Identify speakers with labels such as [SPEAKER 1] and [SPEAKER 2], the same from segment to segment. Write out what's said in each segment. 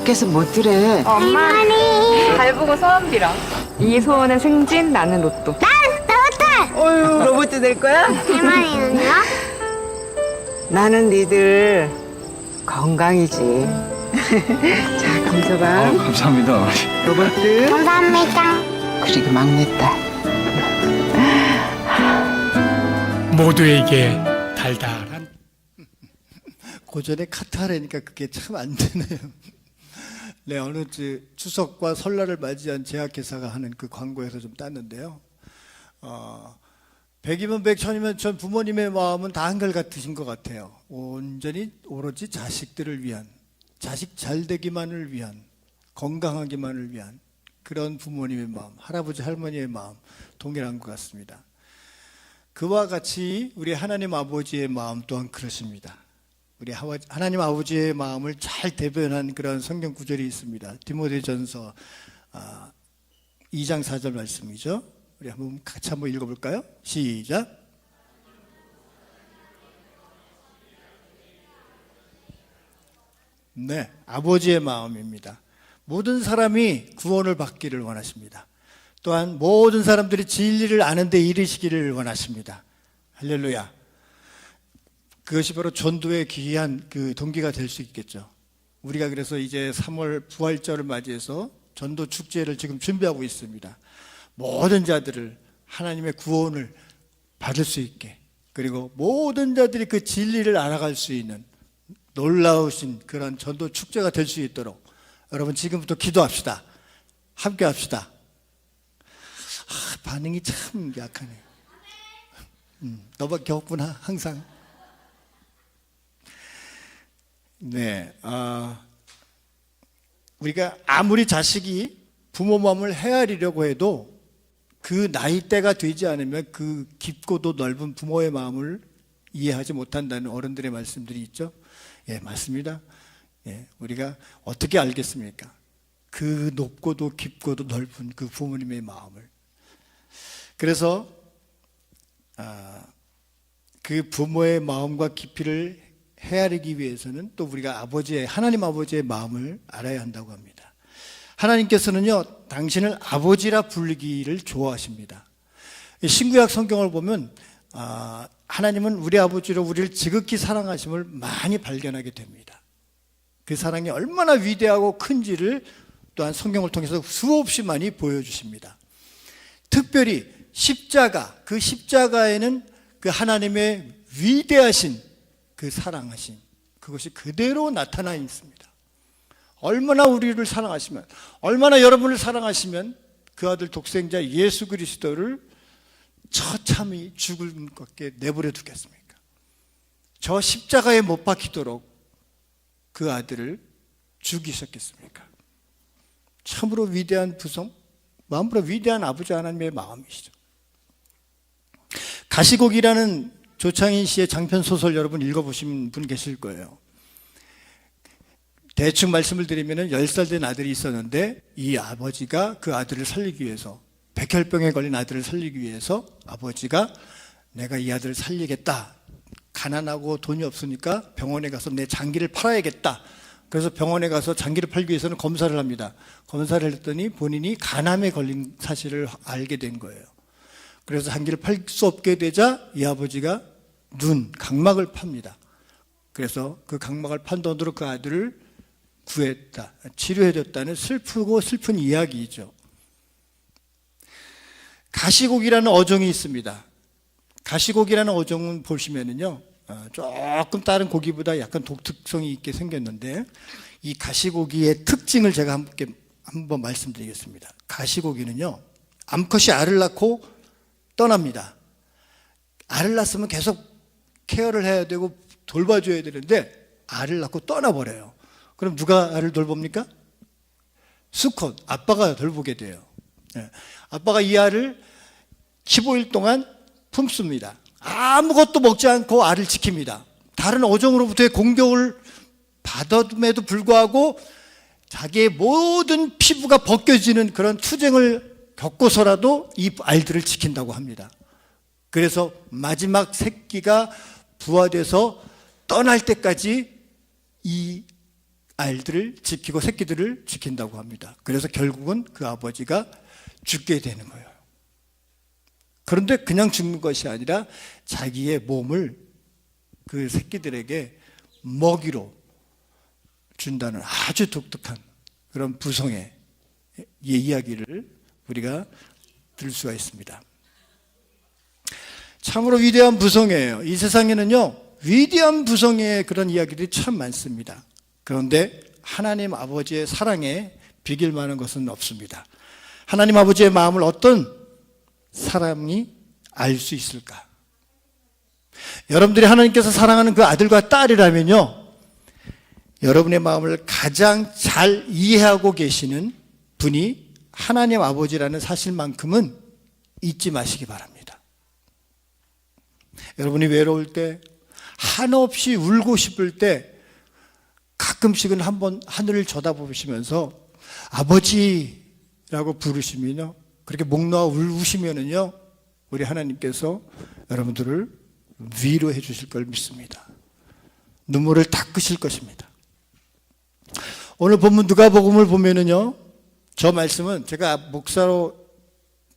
[SPEAKER 1] 밖에서 못 들래.
[SPEAKER 2] 엄마 달 보고 소원 빌어. 이 소원은 승진, 나는 로또.
[SPEAKER 1] 어휴, 로봇 될 거야?
[SPEAKER 3] 할머니는요?
[SPEAKER 1] 나는 니들 건강이지. 자, 금서방,
[SPEAKER 4] 감사합니다.
[SPEAKER 1] 로봇.
[SPEAKER 3] 감사합니다.
[SPEAKER 1] 그리고 막내딸.
[SPEAKER 5] 모두에게 달달한
[SPEAKER 6] 고전에 카타르니까 그게 참 안 되네요. 네, 어느 추석과 설날을 맞이한 제약회사가 하는 그 광고에서 좀 땄는데요. 100이면 100, 1000이면 1000, 부모님의 마음은 다 한결같으신 것 같아요. 온전히 오로지 자식들을 위한, 자식 잘 되기만을 위한, 건강하기만을 위한 그런 부모님의 마음, 할아버지 할머니의 마음 동일한 것 같습니다. 그와 같이 우리 하나님 아버지의 마음 또한 그렇습니다. 우리 하나님 아버지의 마음을 잘 대변한 그런 성경 구절이 있습니다. 디모데전서 2장 4절 말씀이죠. 우리 같이 한번 읽어볼까요? 시작. 네, 아버지의 마음입니다. 모든 사람이 구원을 받기를 원하십니다. 또한 모든 사람들이 진리를 아는 데 이르시기를 원하십니다. 할렐루야. 그것이 바로 전도의 귀한 그 동기가 될 수 있겠죠. 우리가 그래서 이제 3월 부활절을 맞이해서 전도 축제를 지금 준비하고 있습니다. 모든 자들을 하나님의 구원을 받을 수 있게, 그리고 모든 자들이 그 진리를 알아갈 수 있는 놀라우신 그런 전도 축제가 될 수 있도록 여러분 지금부터 기도합시다. 함께 합시다. 반응이 참 약하네. 너밖에 없구나 항상. 네, 우리가 아무리 자식이 부모 마음을 헤아리려고 해도 그 나이대가 되지 않으면 그 깊고도 넓은 부모의 마음을 이해하지 못한다는 어른들의 말씀들이 있죠. 예, 맞습니다. 예, 우리가 어떻게 알겠습니까? 그 높고도 깊고도 넓은 그 부모님의 마음을. 그래서 그 부모의 마음과 깊이를 헤아리기 위해서는 또 우리가 하나님 아버지의 마음을 알아야 한다고 합니다. 하나님께서는요, 당신을 아버지라 부르기를 좋아하십니다. 신구약 성경을 보면 하나님은 우리 아버지로 우리를 지극히 사랑하심을 많이 발견하게 됩니다. 그 사랑이 얼마나 위대하고 큰지를 또한 성경을 통해서 수없이 많이 보여주십니다. 특별히 그 십자가에는 그 하나님의 위대하신 그 사랑하심, 그것이 그대로 나타나 있습니다. 얼마나 우리를 사랑하시면, 얼마나 여러분을 사랑하시면 그 아들 독생자 예수 그리스도를 처참히 죽을 것께 내버려 두겠습니까? 저 십자가에 못 박히도록 그 아들을 죽이셨겠습니까? 참으로 위대한 마음으로 위대한 아버지 하나님의 마음이시죠. 가시곡이라는 조창인 씨의 장편 소설 여러분 읽어보신 분 계실 거예요. 대충 말씀을 드리면 10살 된 아들이 있었는데 이 아버지가 그 아들을 살리기 위해서, 백혈병에 걸린 아들을 살리기 위해서 아버지가 내가 이 아들을 살리겠다, 가난하고 돈이 없으니까 병원에 가서 내 장기를 팔아야겠다. 그래서 병원에 가서 장기를 팔기 위해서는 검사를 합니다. 검사를 했더니 본인이 간암에 걸린 사실을 알게 된 거예요. 그래서 장기를 팔 수 없게 되자 이 아버지가 각막을 팝니다. 그래서 그 각막을 판 돈으로 그 아들을 구했다, 치료해줬다는 슬프고 슬픈 이야기이죠. 가시곡이라는 어종이 있습니다. 가시곡이라는 어종은 보시면은요, 조금 다른 고기보다 약간 독특성이 있게 생겼는데, 이 가시고기의 특징을 제가 한번 말씀드리겠습니다. 가시고기는요, 암컷이 알을 낳고 떠납니다. 알을 낳았으면 계속 케어를 해야 되고 돌봐줘야 되는데 알을 낳고 떠나버려요. 그럼 누가 알을 돌봅니까? 수컷, 아빠가 돌보게 돼요. 아빠가 이 알을 15일 동안 품습니다. 아무것도 먹지 않고 알을 지킵니다. 다른 어종으로부터의 공격을 받았음에도 불구하고 자기의 모든 피부가 벗겨지는 그런 투쟁을 겪고서라도 이 알들을 지킨다고 합니다. 그래서 마지막 새끼가 부화돼서 떠날 때까지 이 알들을 지키고 새끼들을 지킨다고 합니다. 그래서 결국은 그 아버지가 죽게 되는 거예요. 그런데 그냥 죽는 것이 아니라 자기의 몸을 그 새끼들에게 먹이로 준다는 아주 독특한 그런 부성의 이야기를 우리가 들을 수가 있습니다. 참으로 위대한 부성이에요. 이 세상에는요, 위대한 부성의 그런 이야기들이 참 많습니다. 그런데 하나님 아버지의 사랑에 비길 만한 것은 없습니다. 하나님 아버지의 마음을 어떤 사람이 알 수 있을까? 여러분들이 하나님께서 사랑하는 그 아들과 딸이라면요, 여러분의 마음을 가장 잘 이해하고 계시는 분이 하나님 아버지라는 사실만큼은 잊지 마시기 바랍니다. 여러분이 외로울 때, 한없이 울고 싶을 때 가끔씩은 한번 하늘을 쳐다보시면서 아버지라고 부르시면요, 그렇게 목 놓아 우시면은요, 우리 하나님께서 여러분들을 위로해 주실 걸 믿습니다. 눈물을 닦으실 것입니다. 오늘 본문 누가복음을 보면은요, 저 말씀은 제가 목사로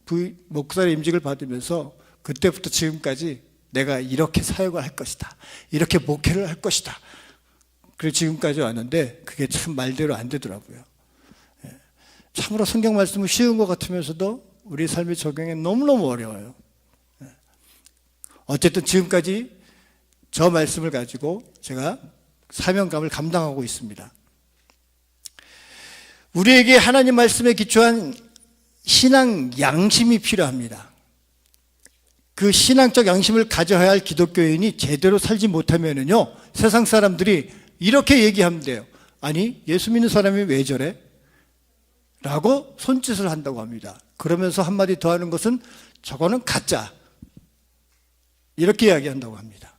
[SPEAKER 6] 임직을 받으면서 그때부터 지금까지 내가 이렇게 사역을 할 것이다, 이렇게 목회를 할 것이다, 그래서 지금까지 왔는데 그게 참 말대로 안 되더라고요. 참으로 성경 말씀은 쉬운 것 같으면서도 우리 삶의 적용에 너무너무 어려워요. 어쨌든 지금까지 저 말씀을 가지고 제가 사명감을 감당하고 있습니다. 우리에게 하나님 말씀에 기초한 신앙 양심이 필요합니다. 그 신앙적 양심을 가져야 할 기독교인이 제대로 살지 못하면은요, 세상 사람들이 이렇게 얘기하면 돼요. 아니, 예수 믿는 사람이 왜 저래? 라고 손짓을 한다고 합니다. 그러면서 한마디 더 하는 것은 저거는 가짜, 이렇게 이야기한다고 합니다.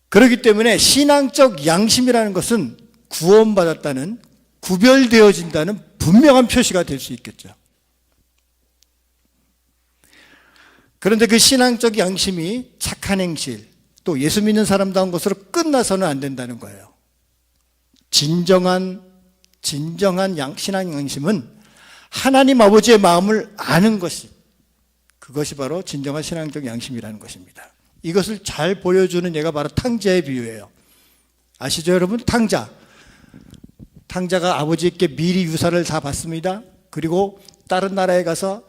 [SPEAKER 6] 그렇기 때문에 신앙적 양심이라는 것은 구원받았다는, 구별되어진다는 분명한 표시가 될 수 있겠죠. 그런데 그 신앙적 양심이 착한 행실, 또 예수 믿는 사람다운 것으로 끝나서는 안 된다는 거예요. 진정한 신앙 양심은 하나님 아버지의 마음을 아는 것이, 그것이 바로 진정한 신앙적 양심이라는 것입니다. 이것을 잘 보여주는 예가 바로 탕자의 비유예요. 아시죠, 여러분? 탕자가 아버지께 미리 유산을 다 받습니다. 그리고 다른 나라에 가서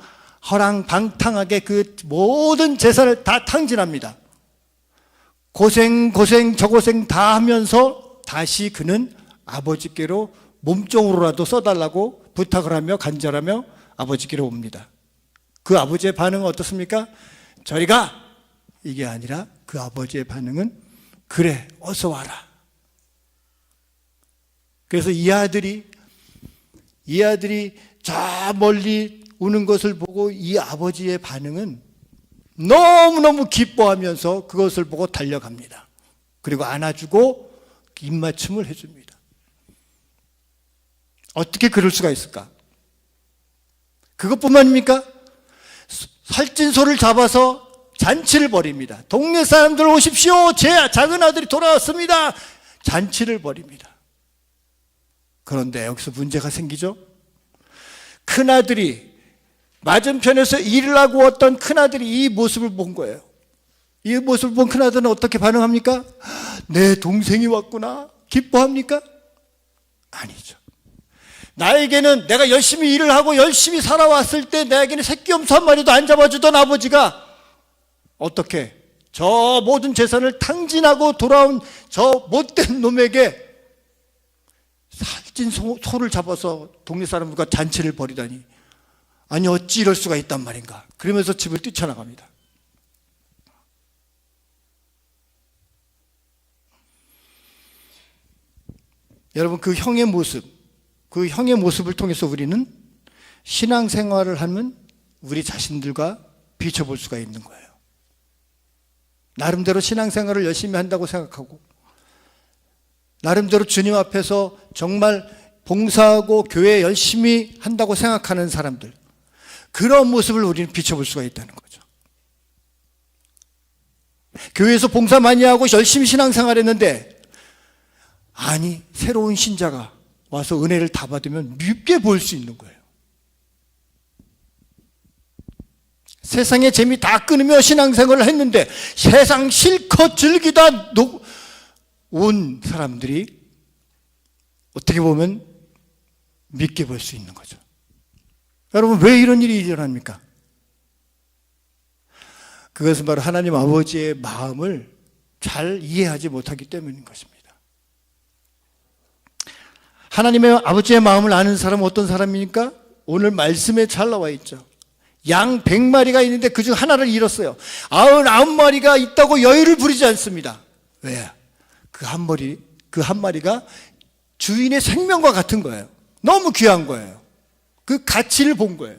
[SPEAKER 6] 허랑방탕하게 그 모든 재산을 다 탕진합니다. 고생 저 고생 다 하면서 다시 그는 아버지께로 몸종으로라도 써달라고 부탁을 하며 간절하며 아버지께로 옵니다. 그 아버지의 반응은 어떻습니까? 저리 가! 이게 아니라 그 아버지의 반응은 그래, 어서 와라. 그래서 이 아들이 저 멀리 오는 것을 보고 이 아버지의 반응은 너무너무 기뻐하면서 그것을 보고 달려갑니다. 그리고 안아주고 입맞춤을 해줍니다. 어떻게 그럴 수가 있을까? 그것뿐만입니까? 살찐 소를 잡아서 잔치를 벌입니다. 동네 사람들 오십시오, 제 작은 아들이 돌아왔습니다. 잔치를 벌입니다. 그런데 여기서 문제가 생기죠. 큰아들이, 맞은편에서 일을 하고 왔던 큰아들이 이 모습을 본 거예요. 이 모습을 본 큰아들은 어떻게 반응합니까? 내 동생이 왔구나, 기뻐합니까? 아니죠. 나에게는, 내가 열심히 일을 하고 열심히 살아왔을 때 나에게는 새끼염소 한 마리도 안 잡아주던 아버지가 어떻게 저 모든 재산을 탕진하고 돌아온 저 못된 놈에게 살찐 소를 잡아서 동네 사람들과 잔치를 벌이다니, 아니 어찌 이럴 수가 있단 말인가. 그러면서 집을 뛰쳐나갑니다. 여러분, 그 형의 모습을 통해서 우리는 신앙생활을 하면 우리 자신들과 비춰볼 수가 있는 거예요. 나름대로 신앙생활을 열심히 한다고 생각하고, 나름대로 주님 앞에서 정말 봉사하고 교회 열심히 한다고 생각하는 사람들, 그런 모습을 우리는 비춰볼 수가 있다는 거죠. 교회에서 봉사 많이 하고 열심히 신앙생활 했는데 아니, 새로운 신자가 와서 은혜를 다 받으면 밉게 볼 수 있는 거예요. 세상의 재미 다 끊으며 신앙생활을 했는데 세상 실컷 즐기다 온 사람들이 어떻게 보면 밉게 볼 수 있는 거죠. 여러분, 왜 이런 일이 일어납니까? 그것은 바로 하나님 아버지의 마음을 잘 이해하지 못하기 때문인 것입니다. 하나님의 아버지의 마음을 아는 사람은 어떤 사람입니까? 오늘 말씀에 잘 나와 있죠. 양 100마리가 있는데 그중 하나를 잃었어요. 99마리가 있다고 여유를 부리지 않습니다. 왜? 그 한 마리가 주인의 생명과 같은 거예요. 너무 귀한 거예요. 그 가치를 본 거예요.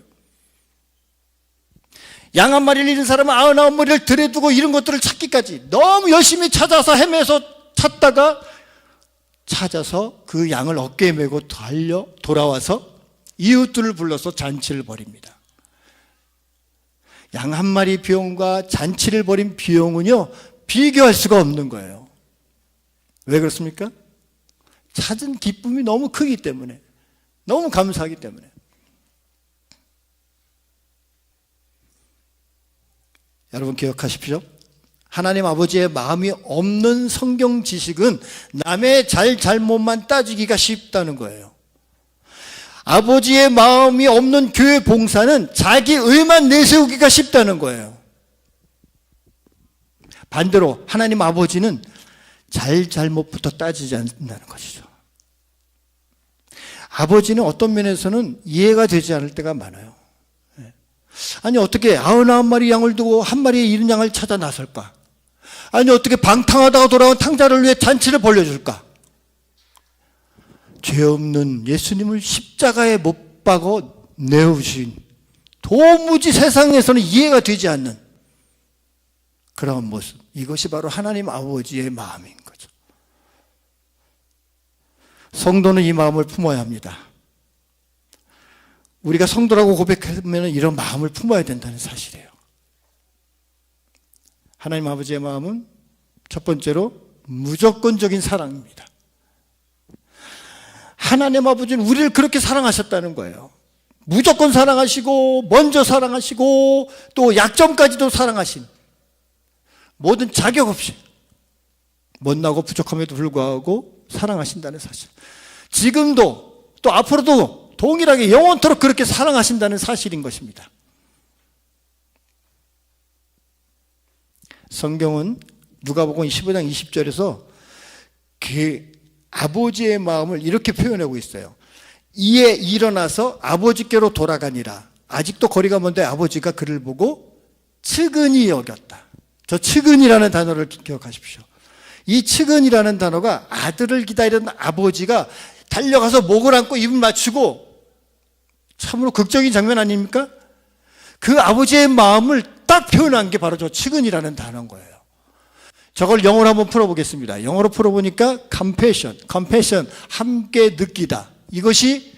[SPEAKER 6] 양 한 마리를 잃은 사람은 99마리를 들여두고 이런 것들을 찾기까지 너무 열심히 찾아서 헤매서 찾아서 그 양을 어깨에 메고 돌아와서 이웃들을 불러서 잔치를 벌입니다. 양 한 마리 비용과 잔치를 벌인 비용은요, 비교할 수가 없는 거예요. 왜 그렇습니까? 찾은 기쁨이 너무 크기 때문에, 너무 감사하기 때문에. 여러분 기억하십시오. 하나님 아버지의 마음이 없는 성경 지식은 남의 잘못만 따지기가 쉽다는 거예요. 아버지의 마음이 없는 교회 봉사는 자기 의만 내세우기가 쉽다는 거예요. 반대로 하나님 아버지는 잘못부터 따지지 않는다는 것이죠. 아버지는 어떤 면에서는 이해가 되지 않을 때가 많아요. 아니, 어떻게 99마리 양을 두고 한 마리의 잃은 양을 찾아 나설까? 아니, 어떻게 방탕하다가 돌아온 탕자를 위해 잔치를 벌려줄까? 죄 없는 예수님을 십자가에 못 박아 내어주신, 도무지 세상에서는 이해가 되지 않는 그런 모습, 이것이 바로 하나님 아버지의 마음인 거죠. 성도는 이 마음을 품어야 합니다. 우리가 성도라고 고백하면 이런 마음을 품어야 된다는 사실이에요. 하나님 아버지의 마음은 첫 번째로 무조건적인 사랑입니다. 하나님 아버지는 우리를 그렇게 사랑하셨다는 거예요. 무조건 사랑하시고, 먼저 사랑하시고, 또 약점까지도 사랑하신, 모든 자격 없이 못나고 부족함에도 불구하고 사랑하신다는 사실, 지금도 또 앞으로도 동일하게 영원토록 그렇게 사랑하신다는 사실인 것입니다. 성경은 누가복음 15장 20절에서 그 아버지의 마음을 이렇게 표현하고 있어요. 이에 일어나서 아버지께로 돌아가니라. 아직도 거리가 먼데 아버지가 그를 보고 측은히 여겼다. 저 측은이라는 단어를 기억하십시오. 이 측은이라는 단어가 아들을 기다리던 아버지가 달려가서 목을 안고 입을 맞추고, 참으로 극적인 장면 아닙니까? 그 아버지의 마음을 딱 표현한 게 바로 저 측은이라는 단어인 거예요. 저걸 영어로 한번 풀어보겠습니다. 영어로 풀어보니까 compassion, 함께 느끼다. 이것이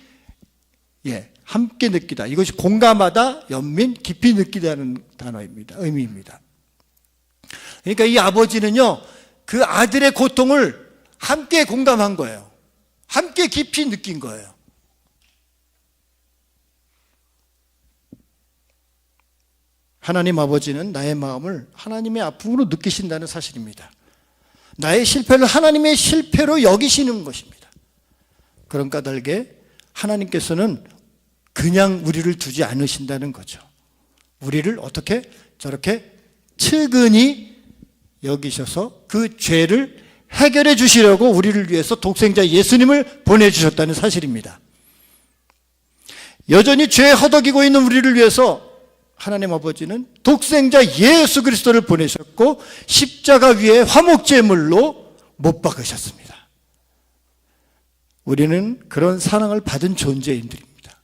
[SPEAKER 6] 함께 느끼다. 이것이 공감하다, 연민, 깊이 느끼다는 단어입니다. 의미입니다. 그러니까 이 아버지는요, 그 아들의 고통을 함께 공감한 거예요. 함께 깊이 느낀 거예요. 하나님 아버지는 나의 마음을 하나님의 아픔으로 느끼신다는 사실입니다. 나의 실패를 하나님의 실패로 여기시는 것입니다. 그런 까닭에 하나님께서는 그냥 우리를 두지 않으신다는 거죠. 우리를 어떻게 저렇게 측은히 여기셔서 그 죄를 해결해 주시려고 우리를 위해서 독생자 예수님을 보내주셨다는 사실입니다. 여전히 죄에 허덕이고 있는 우리를 위해서 하나님 아버지는 독생자 예수 그리스도를 보내셨고 십자가 위에 화목제물로 못 박으셨습니다. 우리는 그런 사랑을 받은 존재인들입니다.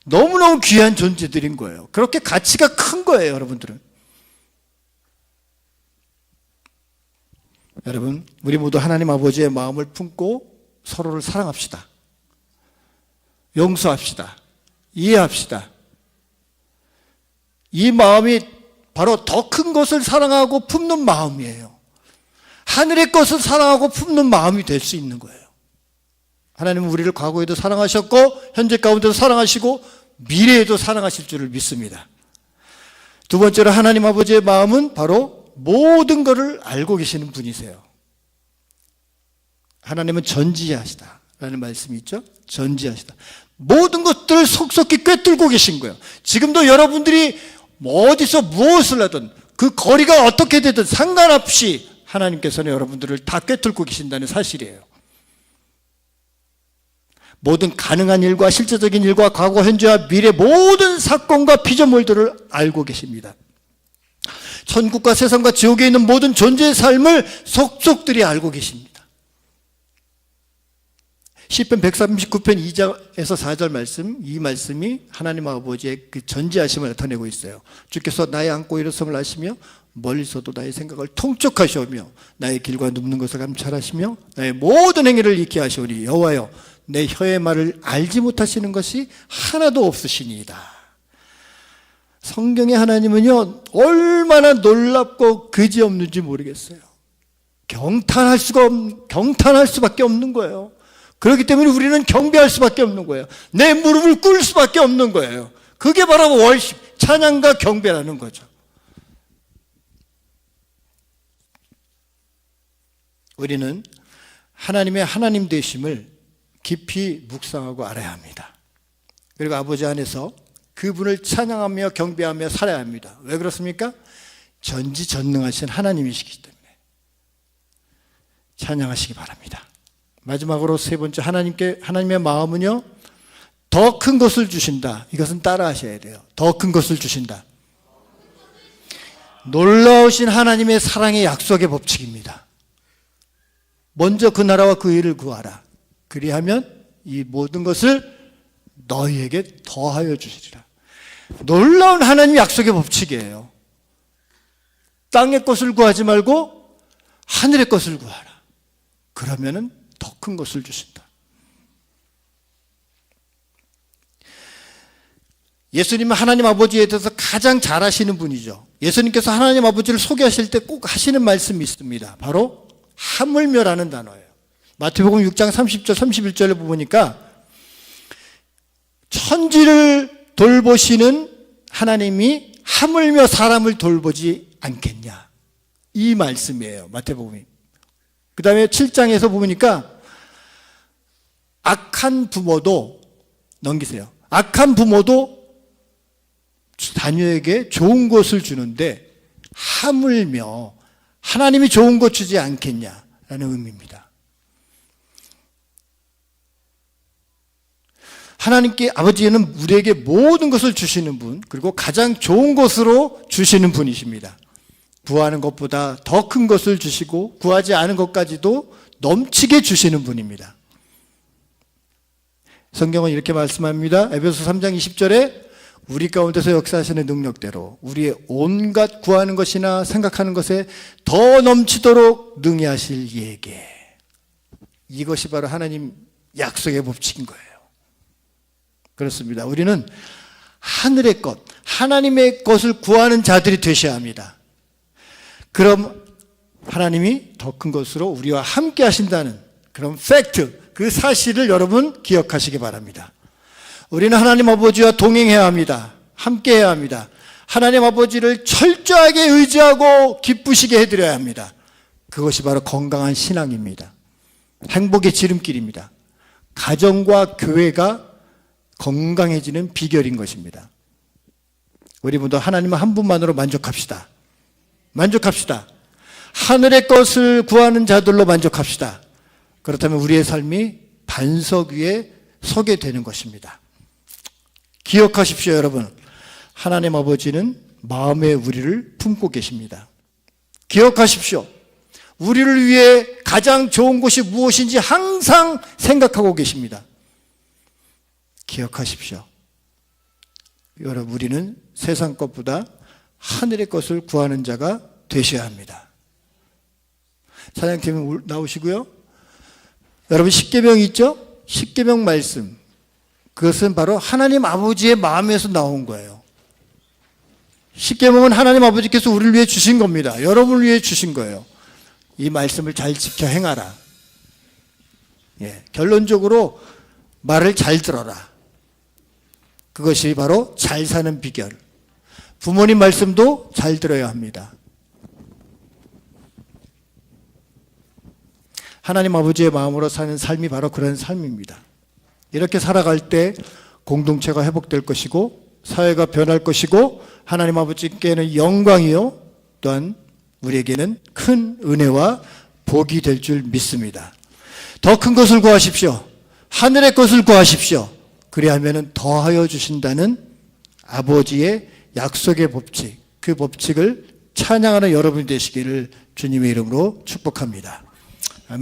[SPEAKER 6] 너무너무 귀한 존재들인 거예요. 그렇게 가치가 큰 거예요, 여러분들은. 여러분, 우리 모두 하나님 아버지의 마음을 품고 서로를 사랑합시다. 용서합시다. 이해합시다. 이 마음이 바로 더 큰 것을 사랑하고 품는 마음이에요. 하늘의 것을 사랑하고 품는 마음이 될 수 있는 거예요. 하나님은 우리를 과거에도 사랑하셨고 현재 가운데도 사랑하시고 미래에도 사랑하실 줄을 믿습니다. 두 번째로 하나님 아버지의 마음은 바로 모든 것을 알고 계시는 분이세요. 하나님은 전지하시다라는 말씀이 있죠. 전지하시다. 모든 것들을 속속히 꿰뚫고 계신 거예요. 지금도 여러분들이 어디서 무엇을 하든 그 거리가 어떻게 되든 상관없이 하나님께서는 여러분들을 다 꿰뚫고 계신다는 사실이에요. 모든 가능한 일과 실제적인 일과 과거, 현재와 미래 모든 사건과 피조물들을 알고 계십니다. 천국과 세상과 지옥에 있는 모든 존재의 삶을 속속들이 알고 계십니다. 시편 139편 2절에서 4절 말씀, 이 말씀이 하나님 아버지의 그 전지하심을 나타내고 있어요. 주께서 나의 안고 일어섬을 아시며 멀리서도 나의 생각을 통촉하시오며 나의 길과 눕는 것을 감찰하시며 나의 모든 행위를 익히 하시오니 여호와여 내 혀의 말을 알지 못하시는 것이 하나도 없으시니이다. 성경의 하나님은요 얼마나 놀랍고 그지없는지 모르겠어요. 경탄할 수밖에 없는 거예요. 그렇기 때문에 우리는 경배할 수밖에 없는 거예요. 내 무릎을 꿇을 수밖에 없는 거예요. 그게 바로 월십, 찬양과 경배라는 거죠. 우리는 하나님의 하나님 되심을 깊이 묵상하고 알아야 합니다. 그리고 아버지 안에서 그분을 찬양하며 경배하며 살아야 합니다. 왜 그렇습니까? 전지전능하신 하나님이시기 때문에 찬양하시기 바랍니다. 마지막으로 세 번째, 하나님의 마음은요 더 큰 것을 주신다. 이것은 따라 하셔야 돼요. 더 큰 것을 주신다. 놀라우신 하나님의 사랑의 약속의 법칙입니다. 먼저 그 나라와 그 일을 구하라. 그리하면 이 모든 것을 너희에게 더하여 주시리라. 놀라운 하나님 약속의 법칙이에요. 땅의 것을 구하지 말고 하늘의 것을 구하라. 그러면은 더 큰 것을 주신다. 예수님은 하나님 아버지에 대해서 가장 잘 아시는 분이죠. 예수님께서 하나님 아버지를 소개하실 때 꼭 하시는 말씀이 있습니다. 바로 하물며라는 단어예요. 마태복음 6장 30절 31절을 보니까 천지를 돌보시는 하나님이 하물며 사람을 돌보지 않겠냐, 이 말씀이에요. 마태복음이. 그 다음에 7장에서 보니까 악한 부모도, 넘기세요, 악한 부모도 자녀에게 좋은 것을 주는데 하물며 하나님이 좋은 것 주지 않겠냐라는 의미입니다. 하나님께 아버지는 우리에게 모든 것을 주시는 분, 그리고 가장 좋은 것으로 주시는 분이십니다. 구하는 것보다 더 큰 것을 주시고 구하지 않은 것까지도 넘치게 주시는 분입니다. 성경은 이렇게 말씀합니다. 에베소 3장 20절에 우리 가운데서 역사하시는 능력대로 우리의 온갖 구하는 것이나 생각하는 것에 더 넘치도록 능히 하실 이에게. 이것이 바로 하나님 약속의 법칙인 거예요. 그렇습니다. 우리는 하늘의 것, 하나님의 것을 구하는 자들이 되셔야 합니다. 그럼 하나님이 더 큰 것으로 우리와 함께 하신다는 그런 팩트, 그 사실을 여러분 기억하시기 바랍니다. 우리는 하나님 아버지와 동행해야 합니다. 함께 해야 합니다. 하나님 아버지를 철저하게 의지하고 기쁘시게 해드려야 합니다. 그것이 바로 건강한 신앙입니다. 행복의 지름길입니다. 가정과 교회가 건강해지는 비결인 것입니다. 우리 모두 하나님 한 분만으로 만족합시다. 만족합시다. 하늘의 것을 구하는 자들로 만족합시다. 그렇다면 우리의 삶이 반석 위에 서게 되는 것입니다. 기억하십시오, 여러분. 하나님 아버지는 마음에 우리를 품고 계십니다. 기억하십시오. 우리를 위해 가장 좋은 것이 무엇인지 항상 생각하고 계십니다. 기억하십시오. 여러분, 우리는 세상 것보다 하늘의 것을 구하는 자가 되셔야 합니다. 사장님 나오시고요. 여러분, 십계명 있죠? 십계명 말씀, 그것은 바로 하나님 아버지의 마음에서 나온 거예요. 십계명은 하나님 아버지께서 우리를 위해 주신 겁니다. 여러분을 위해 주신 거예요. 이 말씀을 잘 지켜 행하라. 결론적으로 말을 잘 들어라. 그것이 바로 잘 사는 비결. 부모님 말씀도 잘 들어야 합니다. 하나님 아버지의 마음으로 사는 삶이 바로 그런 삶입니다. 이렇게 살아갈 때 공동체가 회복될 것이고 사회가 변할 것이고 하나님 아버지께는 영광이요 또한 우리에게는 큰 은혜와 복이 될 줄 믿습니다. 더 큰 것을 구하십시오. 하늘의 것을 구하십시오. 그리하면 더하여 주신다는 아버지의 약속의 법칙, 그 법칙을 찬양하는 여러분이 되시기를 주님의 이름으로 축복합니다.